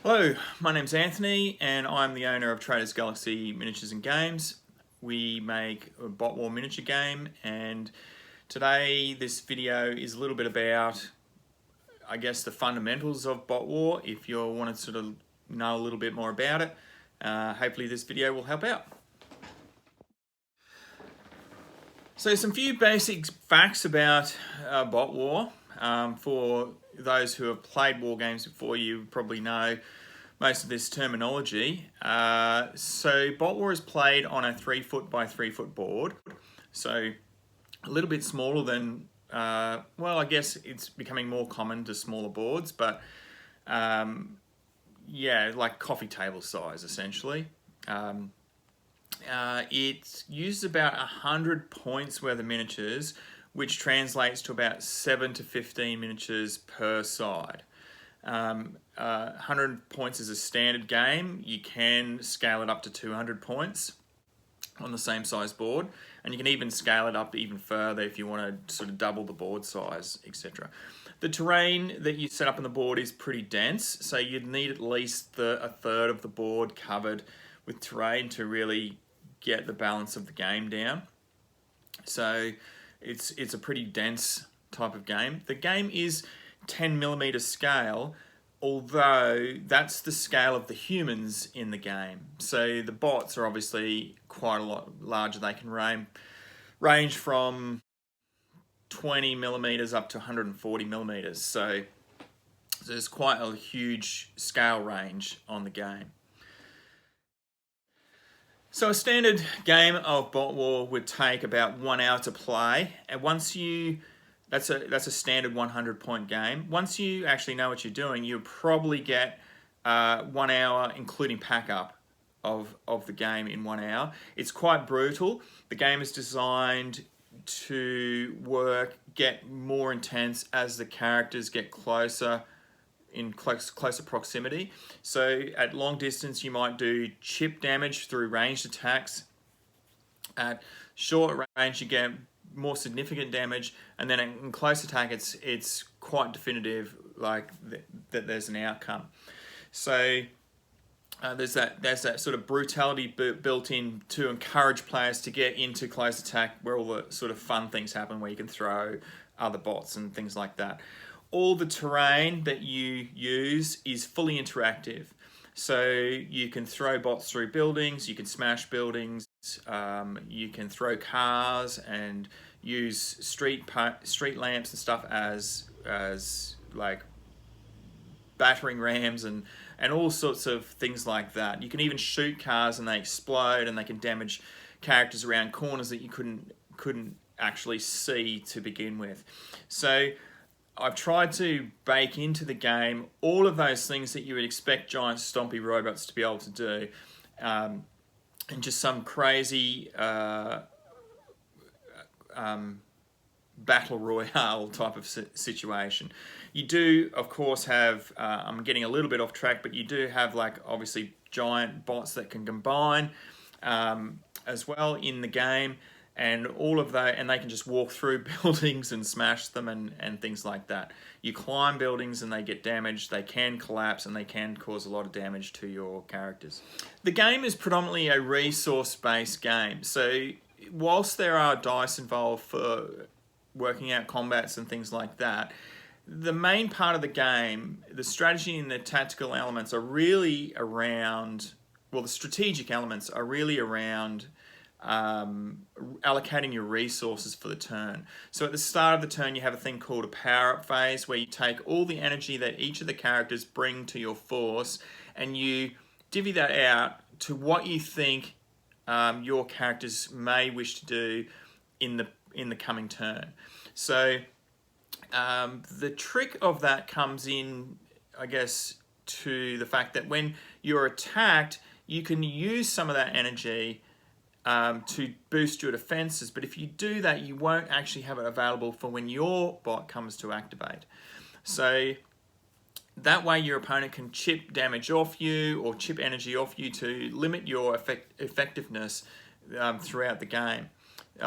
Hello, my name's Anthony and I'm the owner of Traders Galaxy Miniatures and Games. We make a BotWar miniature game, and today this video is a little bit about, I guess, the fundamentals of BotWar. If you want to sort of know a little bit more about it, hopefully this video will help out. So some few basic facts about BotWar. For those who have played war games before, you probably know most of this terminology. So BotWar is played on a 3 foot by 3 foot board. So a little bit smaller than, well, I guess it's becoming more common to smaller boards, but yeah, like coffee table size essentially. It uses about 100 points worth of miniatures, which translates to about 7 to 15 miniatures per side. 100 points is a standard game. You can scale it up to 200 points on the same size board, and you can even scale it up even further if you want to sort of double the board size, etc. The terrain that you set up on the board is pretty dense, so you'd need at least a third of the board covered with terrain to really get the balance of the game down. So it's a pretty dense type of game. The game is 10mm scale, although that's the scale of the humans in the game. So the bots are obviously quite a lot larger. They can range from 20mm up to 140mm. So there's quite a huge scale range on the game. So a standard game of BotWar would take about 1 hour to play, and that's a standard 100 point game. Once you actually know what you're doing, you'll probably get 1 hour, including pack up of the game in 1 hour. It's quite brutal. The game is designed to get more intense as the characters get closer, in closer proximity. So at long distance you might do chip damage through ranged attacks. At short range you get more significant damage, and then in close attack it's quite definitive, like that there's an outcome. So there's that sort of brutality built in to encourage players to get into close attack, where all the sort of fun things happen, where you can throw other bots and things like that. All the terrain that you use is fully interactive. So you can throw bots through buildings, you can smash buildings, you can throw cars and use street lamps and stuff as like battering rams and all sorts of things like that. You can even shoot cars and they explode and they can damage characters around corners that you couldn't actually see to begin with. So I've tried to bake into the game all of those things that you would expect giant stompy robots to be able to do, and just some crazy battle royale type of situation. You do, of course, have, I'm getting a little bit off track, but you do have, like, obviously giant bots that can combine as well in the game. And all of that, and they can just walk through buildings and smash them and things like that. You climb buildings and they get damaged, they can collapse, and they can cause a lot of damage to your characters. The game is predominantly a resource-based game, so whilst there are dice involved for working out combats and things like that, the main part of the game, the strategy and the tactical elements are really around, well, the strategic elements are really around allocating your resources for the turn. So at the start of the turn you have a thing called a power-up phase, where you take all the energy that each of the characters bring to your force and you divvy that out to what you think your characters may wish to do in the coming turn. So the trick of that comes in, I guess, to the fact that when you're attacked, you can use some of that energy to boost your defenses, but if you do that, you won't actually have it available for when your bot comes to activate. So that way your opponent can chip damage off you or chip energy off you to limit your effectiveness throughout the game,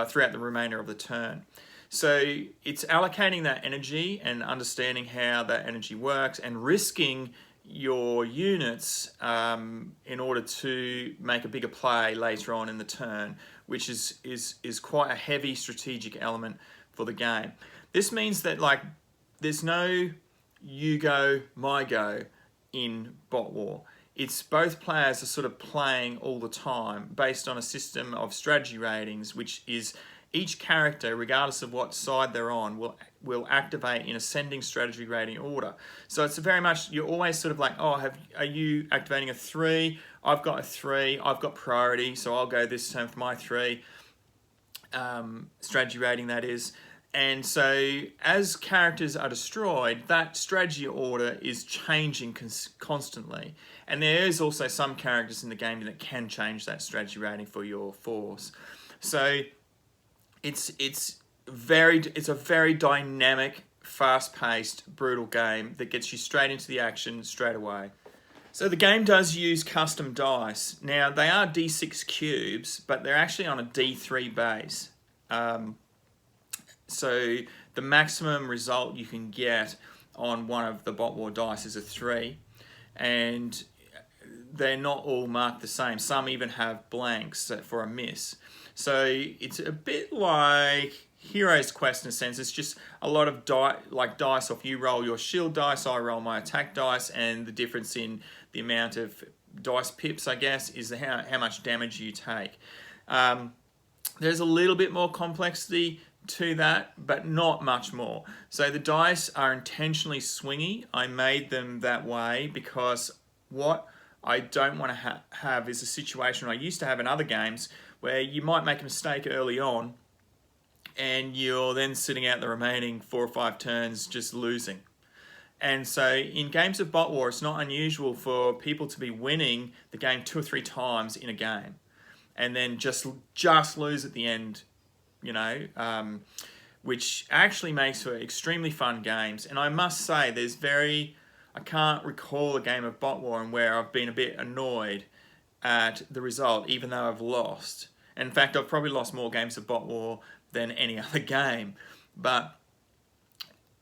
throughout the remainder of the turn. So it's allocating that energy and understanding how that energy works and risking your units in order to make a bigger play later on in the turn, which is quite a heavy strategic element for the game. This means that like there's no you go, my go in BotWar. It's both players are sort of playing all the time based on a system of strategy ratings, which is each character, regardless of what side they're on, will activate in ascending strategy rating order. So it's very much, you're always sort of like, oh, are you activating a 3? I've got a 3, I've got priority, so I'll go this turn for my 3. Strategy rating, that is. And so as characters are destroyed, that strategy order is changing constantly. And there is also some characters in the game that can change that strategy rating for your force. So it's a very dynamic, fast-paced, brutal game that gets you straight into the action straight away. So the game does use custom dice. Now, they are D6 cubes, but they're actually on a D3 base. So the maximum result you can get on one of the BotWar dice is a 3. And they're not all marked the same. Some even have blanks for a miss. So it's a bit like Hero's Quest in a sense. It's just a lot of dice off. You roll your shield dice, I roll my attack dice, and the difference in the amount of dice pips, I guess, is how much damage you take. There's a little bit more complexity to that, but not much more. So the dice are intentionally swingy. I made them that way because what I don't want to have is a situation I used to have in other games where you might make a mistake early on and you're then sitting out the remaining 4 or 5 turns just losing. And so in games of BotWar, it's not unusual for people to be winning the game 2 or 3 times in a game and then just lose at the end, you know, which actually makes for extremely fun games. And I must say, I can't recall a game of BotWar and where I've been a bit annoyed at the result, even though I've lost. In fact, I've probably lost more games of BotWar than any other game. But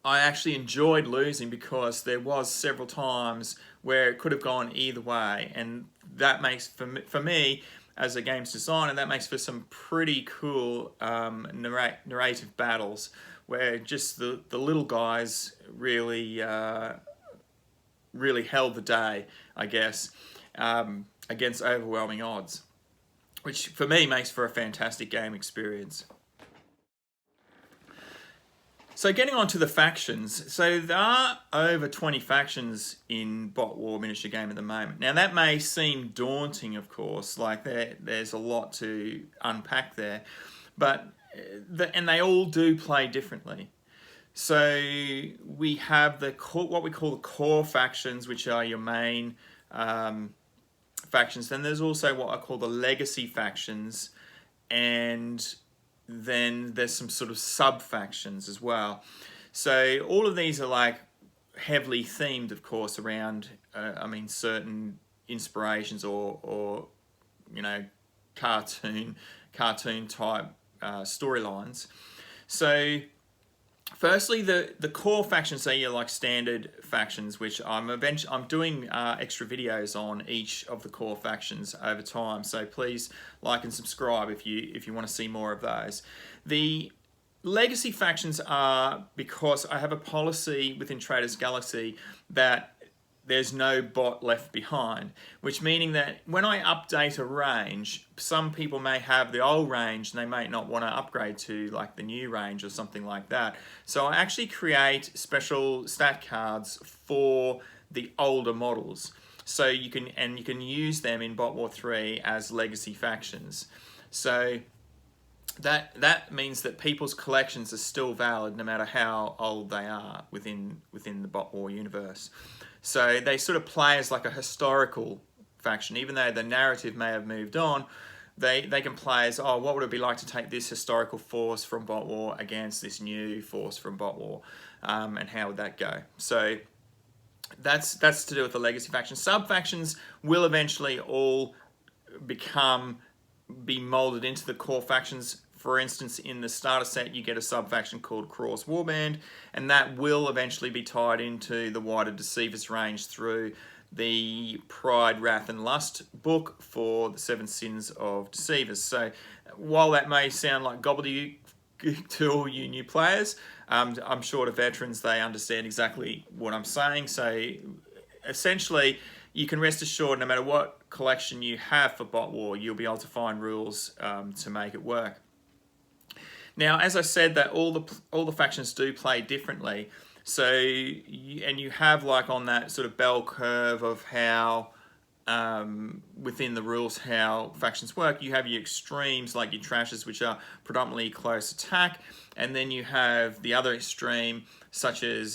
I actually enjoyed losing because there was several times where it could have gone either way. And that makes, for me, as a games designer, that makes for some pretty cool narrative battles where just the little guys really held the day, I guess, against overwhelming odds, which for me makes for a fantastic game experience. So getting on to the factions, so there are over 20 factions in BotWar miniature game at the moment. Now that may seem daunting, of course, like there's a lot to unpack there, but and they all do play differently. So we have what we call the core factions, which are your main factions. Then there's also what I call the legacy factions, and then there's some sort of sub-factions as well. So all of these are like heavily themed, of course, around, certain inspirations or you know, cartoon type storylines. So firstly, the core factions are your like standard factions, which I'm doing extra videos on each of the core factions over time. So please like and subscribe if you want to see more of those. The legacy factions are because I have a policy within Traders Galaxy that there's no bot left behind, which meaning that when I update a range, some people may have the old range and they may not want to upgrade to like the new range or something like that. So I actually create special stat cards for the older models. So you can use them in BotWar 3 as legacy factions. So that means that people's collections are still valid no matter how old they are within the BotWar universe. So they sort of play as like a historical faction, even though the narrative may have moved on. They can play as, oh, what would it be like to take this historical force from BotWar against this new force from BotWar, and how would that go? So that's to do with the legacy faction. Sub factions will eventually all be molded into the core factions. For instance, in the starter set, you get a sub-faction called Cross Warband, and that will eventually be tied into the wider Deceivers range through the Pride, Wrath and Lust book for the 7 Sins of Deceivers. So while that may sound like gobbledygook to all you new players, I'm sure to veterans they understand exactly what I'm saying. So essentially, you can rest assured no matter what collection you have for BotWar, you'll be able to find rules to make it work. Now, as I said, that all the factions do play differently. So, and you have like on that sort of bell curve of how within the rules how factions work, you have your extremes like your trashes, which are predominantly close attack, and then you have the other extreme, such as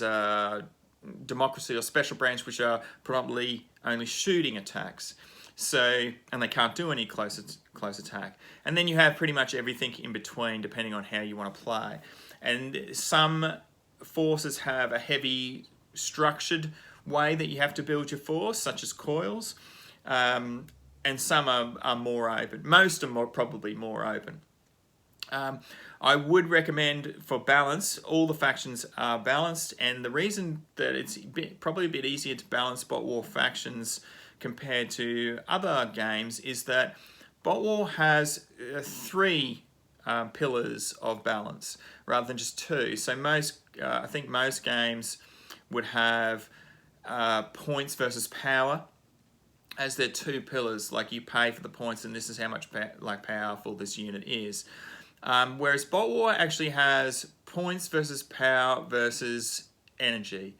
democracy or special branch, which are predominantly only shooting attacks. So, and they can't do any close attack. And then you have pretty much everything in between, depending on how you want to play. And some forces have a heavy structured way that you have to build your force, such as coils. And some are more open. Most are probably more open. I would recommend for balance, all the factions are balanced, and the reason that it's probably a bit easier to balance BotWar factions compared to other games is that BotWar has 3 pillars of balance rather than just 2. So I think most games would have points versus power as their 2 pillars. Like you pay for the points, and this is how much powerful this unit is. Whereas BotWar actually has points versus power versus energy.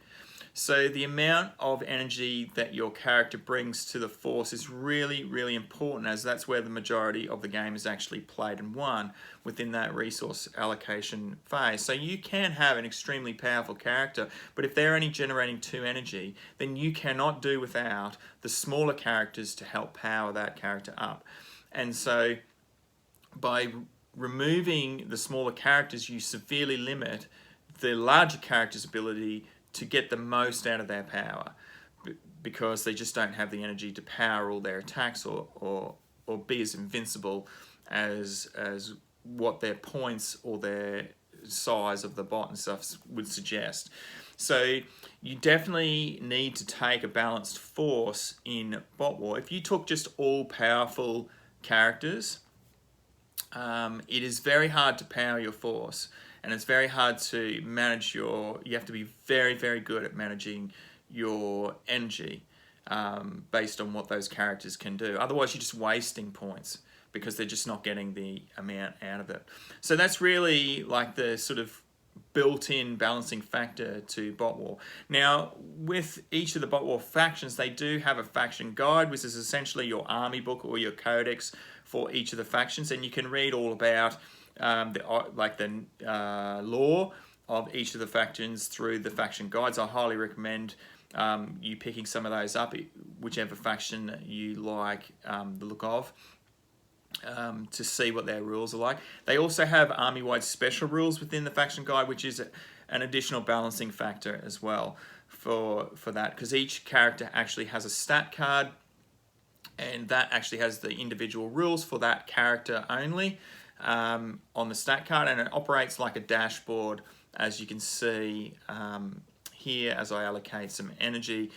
So the amount of energy that your character brings to the force is really, really important, as that's where the majority of the game is actually played and won within that resource allocation phase. So you can have an extremely powerful character, but if they're only generating 2 energy, then you cannot do without the smaller characters to help power that character up. And so by removing the smaller characters, you severely limit the larger character's ability to get the most out of their power, because they just don't have the energy to power all their attacks or be as invincible as what their points or their size of the bot and stuff would suggest. So you definitely need to take a balanced force in BotWar. If you took just all powerful characters, it is very hard to power your force, and it's very hard to manage you have to be very, very good at managing your energy based on what those characters can do. Otherwise, you're just wasting points because they're just not getting the amount out of it. So that's really like the sort of built-in balancing factor to BotWar. Now, with each of the BotWar factions, they do have a faction guide, which is essentially your army book or your codex for each of the factions, and you can read all about the lore of each of the factions through the faction guides. I highly recommend you picking some of those up, whichever faction you like the look of, to see what their rules are like. They also have army-wide special rules within the faction guide, which is an additional balancing factor as well for that, because each character actually has a stat card, and that actually has the individual rules for that character only on the stat card, and it operates like a dashboard, as you can see here as I allocate some energy.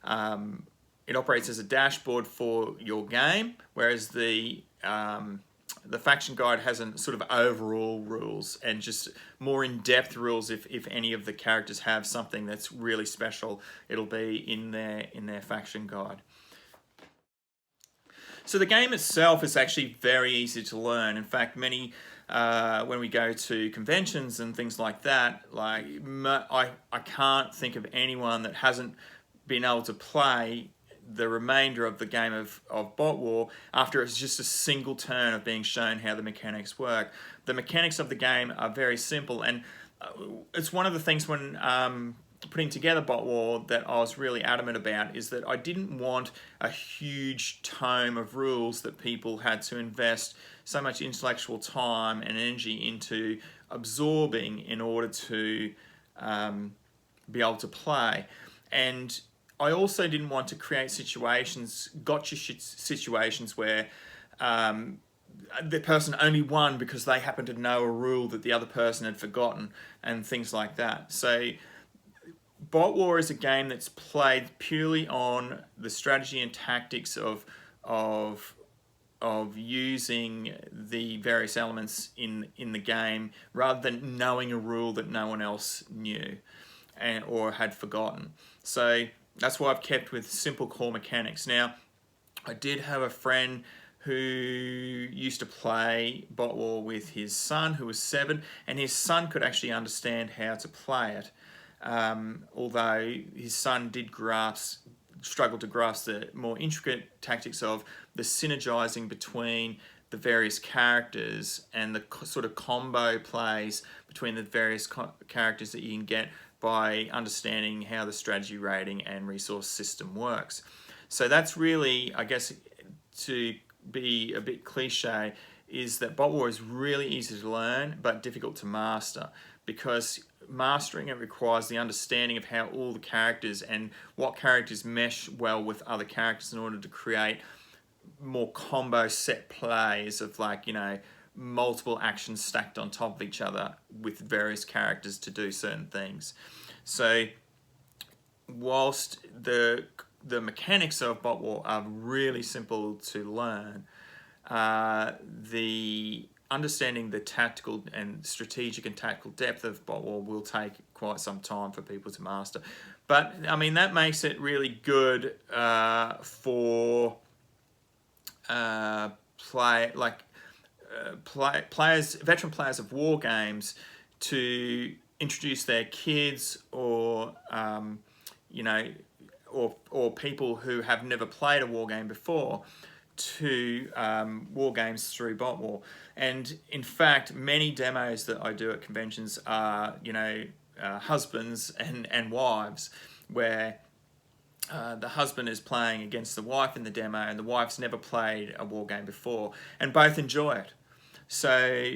It operates as a dashboard for your game, whereas the faction guide has a sort of overall rules and just more in-depth rules. If any of the characters have something that's really special, it'll be in their faction guide. So the game itself is actually very easy to learn. In fact, many when we go to conventions and things like that, like I can't think of anyone that hasn't been able to play the remainder of the game of BotWar after it's just a single turn of being shown how the mechanics work. The mechanics of the game are very simple, and it's one of the things when putting together BotWar that I was really adamant about, is that I didn't want a huge tome of rules that people had to invest so much intellectual time and energy into absorbing in order to be able to play. And I also didn't want to create gotcha situations where the person only won because they happened to know a rule that the other person had forgotten and things like that. So BotWar is a game that's played purely on the strategy and tactics of using the various elements in the game rather than knowing a rule that no one else knew or had forgotten. So that's why I've kept with simple core mechanics. Now, I did have a friend who used to play BotWar with his son, who was 7, and his son could actually understand how to play it. Although his son did struggle to grasp the more intricate tactics of the synergizing between the various characters and the sort of combo plays between the various characters that you can get by understanding how the strategy rating and resource system works. So that's really, I guess, to be a bit cliche, is that BotWar is really easy to learn but difficult to master, because mastering it requires the understanding of how all the characters and what characters mesh well with other characters in order to create more combo set plays of, like, you know, multiple actions stacked on top of each other with various characters to do certain things. So whilst the mechanics of BotWar are really simple to learn, the understanding the tactical and strategic and tactical depth of BotWar will take quite some time for people to master. But I mean, that makes it really good for veteran players of war games to introduce their kids or you know, or people who have never played a war game before to war games through BotWar. And in fact, many demos that I do at conventions are, you know, husbands and wives, where the husband is playing against the wife in the demo, and the wife's never played a war game before, and both enjoy it. So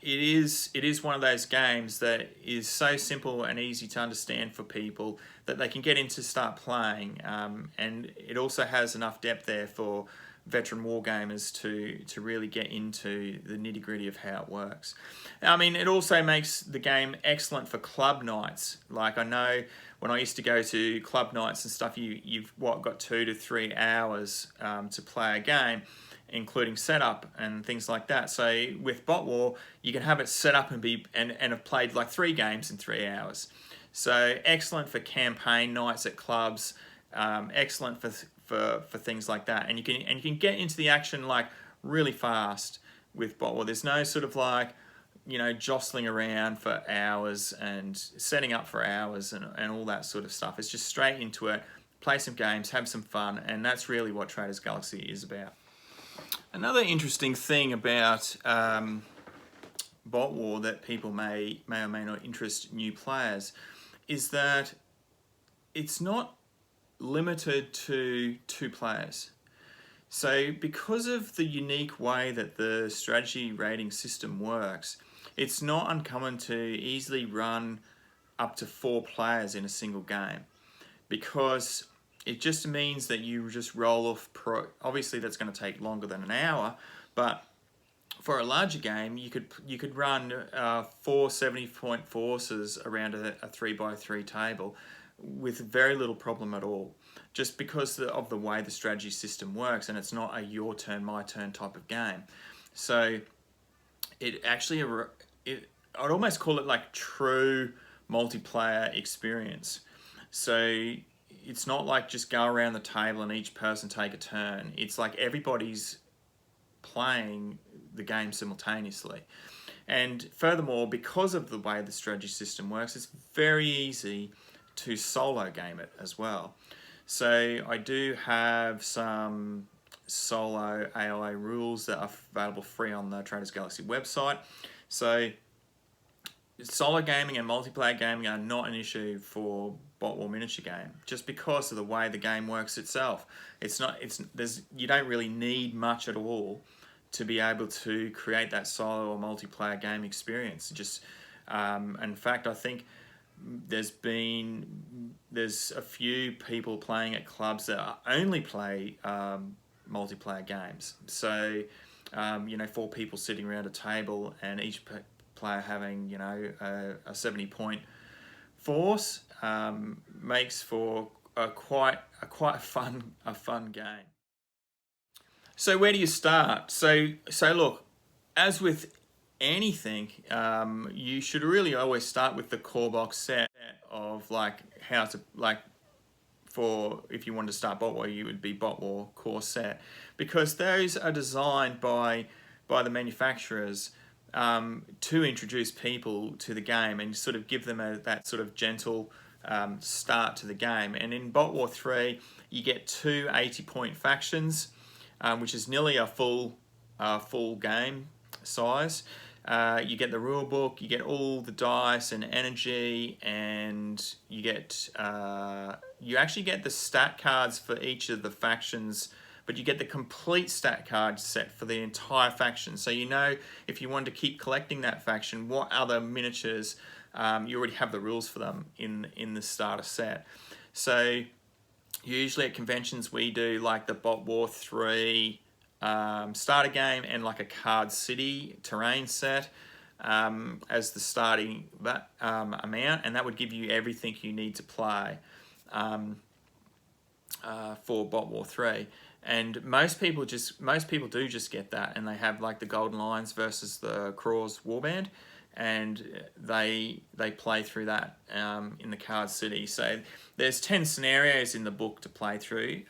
it is one of those games that is so simple and easy to understand for people that they can get into, start playing, and it also has enough depth there for veteran wargamers to really get into the nitty-gritty of how it works. I mean, it also makes the game excellent for club nights. Like, I know when I used to go to club nights and stuff, you've got 2 to 3 hours to play a game, including setup and things like that. So with BotWar, you can have it set up and have played like 3 games in 3 hours. So excellent for campaign nights at clubs, excellent for things like that. And you can get into the action like really fast with BotWar. There's no sort of like, you know, jostling around for hours and setting up for hours and all that sort of stuff. It's just straight into it, play some games, have some fun, and that's really what Traders Galaxy is about. Another interesting thing about BotWar that people may or may not interest new players is that it's not limited to 2 players. So because of the unique way that the strategy rating system works, it's not uncommon to easily run up to 4 players in a single game, because it just means that you just roll off obviously that's going to take longer than an hour, but for a larger game you could run 4 70-point forces around a 3x3 table with very little problem at all, just because of the way the strategy system works, and it's not a your turn my turn type of game. So it actually, I'd almost call it like true multiplayer experience. So it's not like just go around the table and each person take a turn. It's like everybody's playing the game simultaneously. And furthermore, because of the way the strategy system works, it's very easy to solo game it as well. So I do have some solo AI rules that are available free on the Traders Galaxy website. So solo gaming and multiplayer gaming are not an issue for BotWar miniature game, just because of the way the game works itself. You don't really need much at all to be able to create that solo or multiplayer game experience. In fact, I think there's a few people playing at clubs that only play multiplayer games. So you know, 4 people sitting around a table and each player having, you know, a 70-point force makes for a quite a fun game. So where do you start? So look, as with anything, you should really always start with the core box set of like how to like. For if you want to start BotWar, you would be BotWar core set, because those are designed by the manufacturers to introduce people to the game and sort of give them that sort of gentle start to the game. And in BotWar 3, you get two 80-point factions, which is nearly a full game size. You get the rule book, you get all the dice and energy, and you get you actually get the stat cards for each of the factions, but you get the complete stat card set for the entire faction. So you know if you want to keep collecting that faction, what other miniatures, you already have the rules for them in the starter set. So usually at conventions we do like the BotWar 3 starter game and like a card city terrain set as the starting amount, and that would give you everything you need to play for BotWar 3. And most people do just get that, and they have like the Golden Lions versus the Craw's Warband, and they play through that in the card city. So there's 10 scenarios in the book to play through.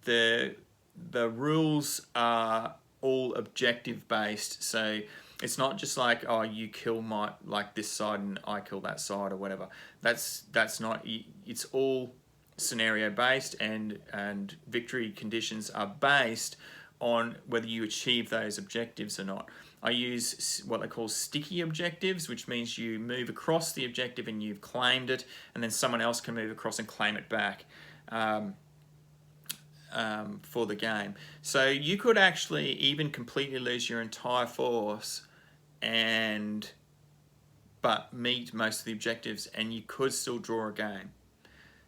The rules are all objective based, so it's not just like, oh, you kill like this side and I kill that side or whatever. That's not. It's all scenario based, and victory conditions are based on whether you achieve those objectives or not. I use what they call sticky objectives, which means you move across the objective and you've claimed it, and then someone else can move across and claim it back for the game. So you could actually even completely lose your entire force but meet most of the objectives, and you could still draw a game.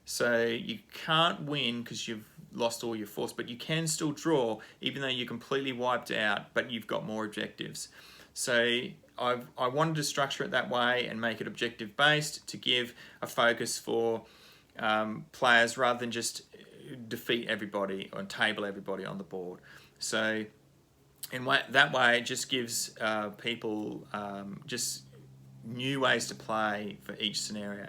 So you can't win because you've lost all your force, but you can still draw even though you're completely wiped out, but you've got more objectives. So I wanted to structure it that way and make it objective based to give a focus for players rather than just defeat everybody or table everybody on the board. So in that way, it just gives people just new ways to play for each scenario.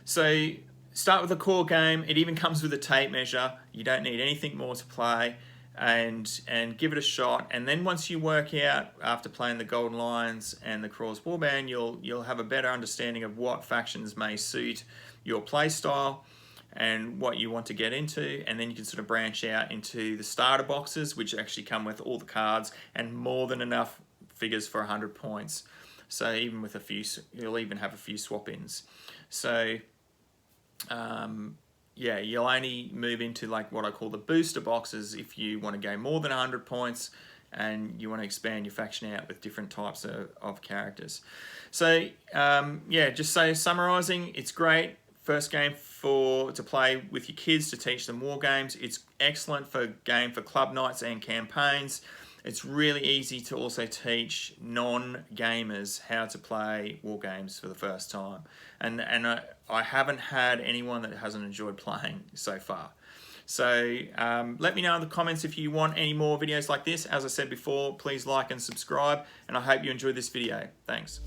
So start with a core game. It even comes with a tape measure. You don't need anything more to play, and give it a shot. And then once you work out, after playing the Golden Lions and the Craw's Warband, you'll have a better understanding of what factions may suit your play style and what you want to get into, and then you can sort of branch out into the starter boxes, which actually come with all the cards and more than enough figures for 100 points. So even with a few, you'll even have a few swap-ins. So yeah, you'll only move into like what I call the booster boxes if you want to go more than 100 points and you want to expand your faction out with different types of characters. So yeah, just so summarizing, it's great. First game to play with your kids, to teach them war games. It's excellent for club nights and campaigns. It's really easy to also teach non-gamers how to play war games for the first time. And I haven't had anyone that hasn't enjoyed playing so far. So let me know in the comments if you want any more videos like this. As I said before, please like and subscribe, and I hope you enjoyed this video. Thanks.